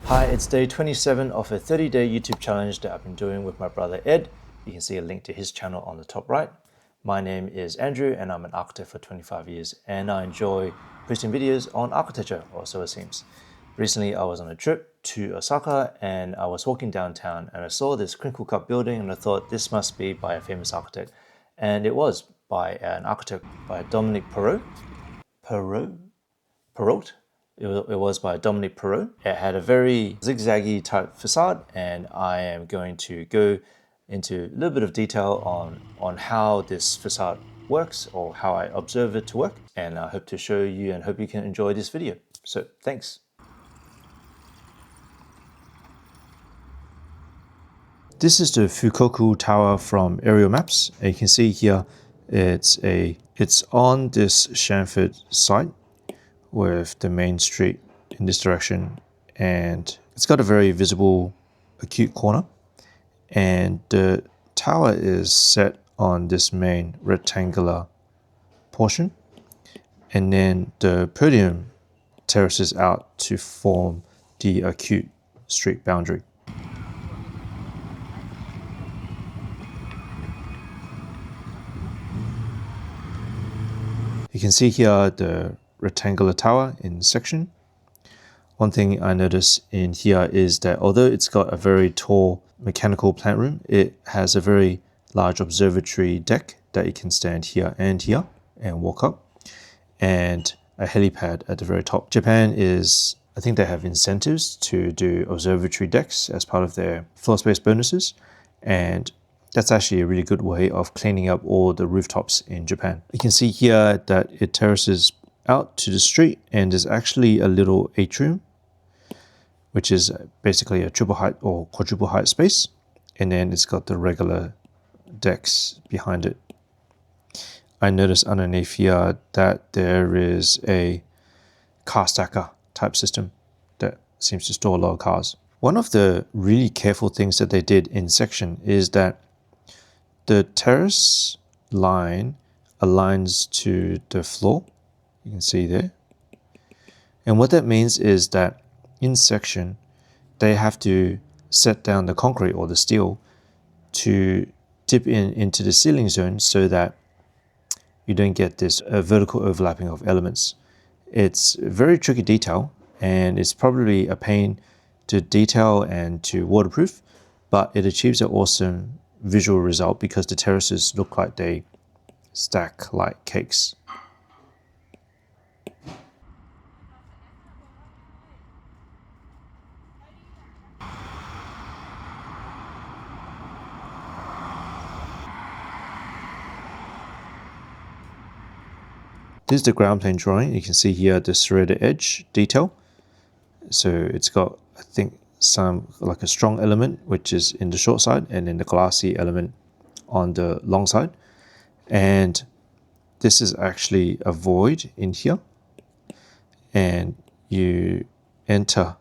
Hi, it's day 27 of a 30-day YouTube challenge that I've been doing with my brother Ed. You can see a link to his channel on the top right. My name is Andrew and I'm an architect for 25 years and I enjoy posting videos on architecture, or so it seems. Recently I was on a trip to Osaka and I was walking downtown and I saw this crinkle cut building and I thought this must be by a famous architect. And it was by an architect by Dominic Perrault. Perrault. It was by Dominic Perrault. It had a very zigzaggy type facade, and I am going to go into a little bit of detail on how this facade works, or how I observe it to work, and I hope to show you and hope you can enjoy this video. So thanks. This is the Fukoku Tower from aerial maps. And you can see here it's on this Shanford site with the main street in this direction, and it's got a very visible acute corner, and the tower is set on this main rectangular portion, and then the podium terraces out to form the acute street boundary. You can see here the rectangular tower in section. One thing I notice in here is that although it's got a very tall mechanical plant room, it has a very large observatory deck that you can stand here and walk up, and a helipad at the very top. Japan is, I think they have incentives to do observatory decks as part of their floor space bonuses, and that's actually a really good way of cleaning up all the rooftops in Japan. You can see here that it terraces out to the street, and there's actually a little atrium, which is basically a triple height or quadruple height space, and then it's got the regular decks behind it. I noticed underneath here that there is a car stacker type system that seems to store a lot of cars. One of the really careful things that they did in section is that the terrace line aligns to the floor. You can see there. And what that means is that in section, they have to set down the concrete or the steel to dip into the ceiling zone so that you don't get this vertical overlapping of elements. It's a very tricky detail, and it's probably a pain to detail and to waterproof, but it achieves an awesome visual result because the terraces look like they stack like cakes. This is the ground plane drawing. You can see here the serrated edge detail. So it's got, I think, some like a strong element which is in the short side, and then the glassy element on the long side. And this is actually a void in here, and you enter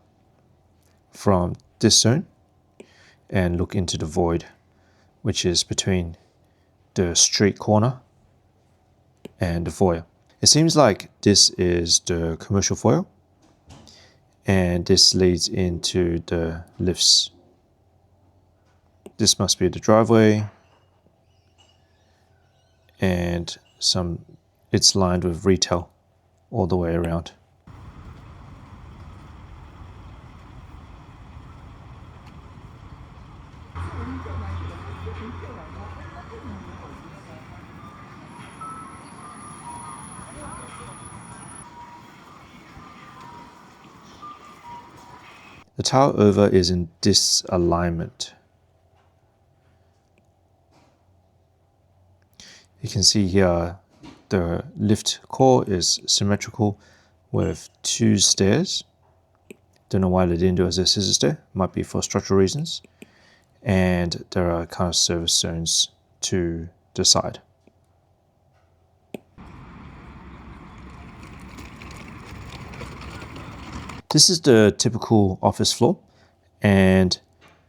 from this zone and look into the void, which is between the street corner and the foyer. It seems like this is the commercial foyer, and this leads into the lifts. This must be the driveway, and it's lined with retail all the way around. The tower over is in disalignment. You can see here the lift core is symmetrical with two stairs. Don't know why they didn't do it as a scissor stair, might be for structural reasons. And there are kind of service zones to the side. This is the typical office floor, and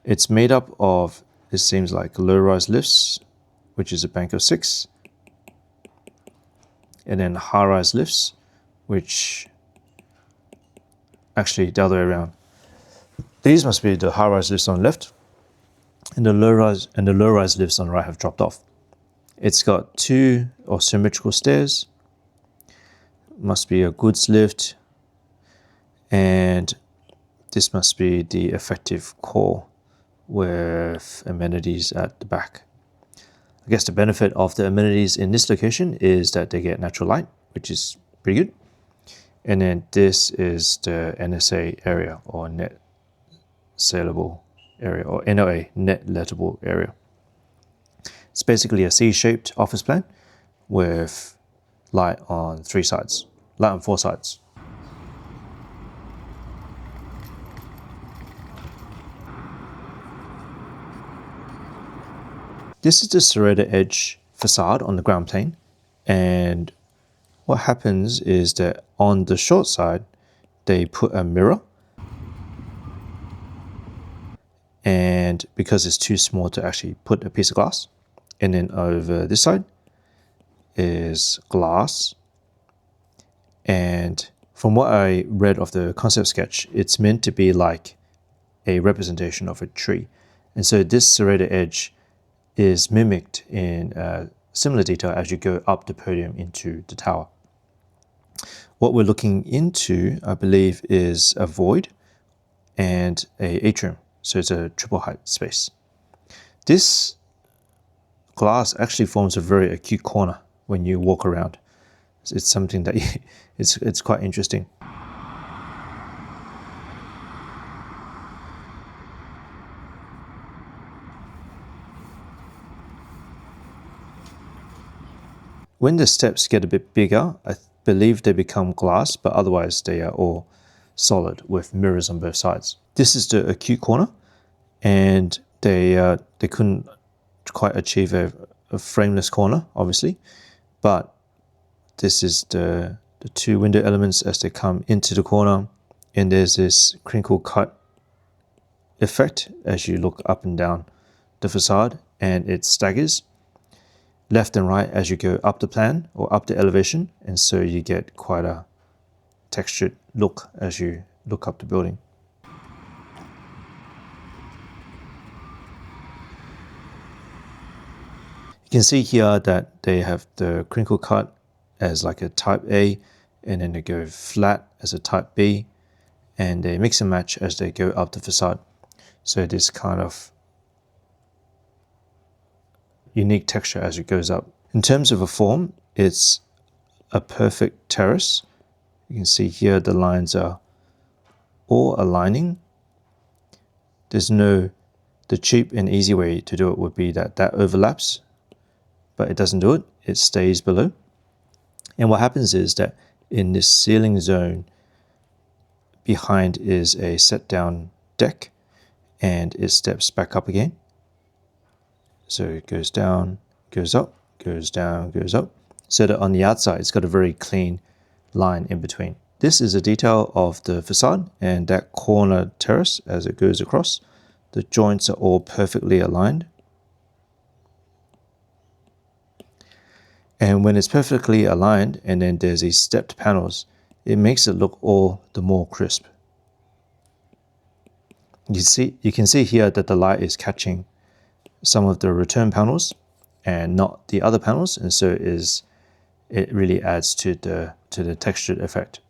it's made up of, it seems like, low-rise lifts, which is a bank of 6, and then high-rise lifts, which actually the other way around. These must be the high-rise lifts on the left, and the low-rise lifts on the right have dropped off. It's got two or symmetrical stairs, must be a goods lift, and this must be the effective core with amenities at the back. I guess the benefit of the amenities in this location is that they get natural light, which is pretty good. And then this is the NSA area, or net saleable area, or NLA, net lettable area. It's basically a C-shaped office plan with light on light on four sides. This is the serrated edge facade on the ground plane, and what happens is that on the short side they put a mirror, and because it's too small to actually put a piece of glass, and then over this side is glass. And from what I read of the concept sketch, it's meant to be like a representation of a tree, and so this serrated edge is mimicked in similar detail as you go up the podium into the tower. What we're looking into, I believe, is a void and a atrium, so it's a triple height space. This glass actually forms a very acute corner when you walk around. It's something that it's quite interesting. When the steps get a bit bigger, I believe they become glass, but otherwise they are all solid with mirrors on both sides. This is the acute corner, and they couldn't quite achieve a frameless corner, obviously, but this is the two window elements as they come into the corner, and there's this crinkle cut effect as you look up and down the facade, and it staggers left and right as you go up the plan or up the elevation, and so you get quite a textured look as you look up the building. You can see here that they have the crinkle cut as like a type A, and then they go flat as a type B, and they mix and match as they go up the facade. So this kind of unique texture as it goes up. In terms of a form, it's a perfect terrace. You can see here the lines are all aligning. The cheap and easy way to do it would be that overlaps, but it doesn't do it. It stays below. And what happens is that in this ceiling zone behind is a set down deck, and it steps back up again. So it goes down, goes up, goes down, goes up, so that on the outside it's got a very clean line in between. This is a detail of the facade, and that corner terrace as it goes across, the joints are all perfectly aligned. And when it's perfectly aligned and then there's these stepped panels, it makes it look all the more crisp. You can see here that the light is catching some of the return panels and not the other panels, and so it really adds to the textured effect.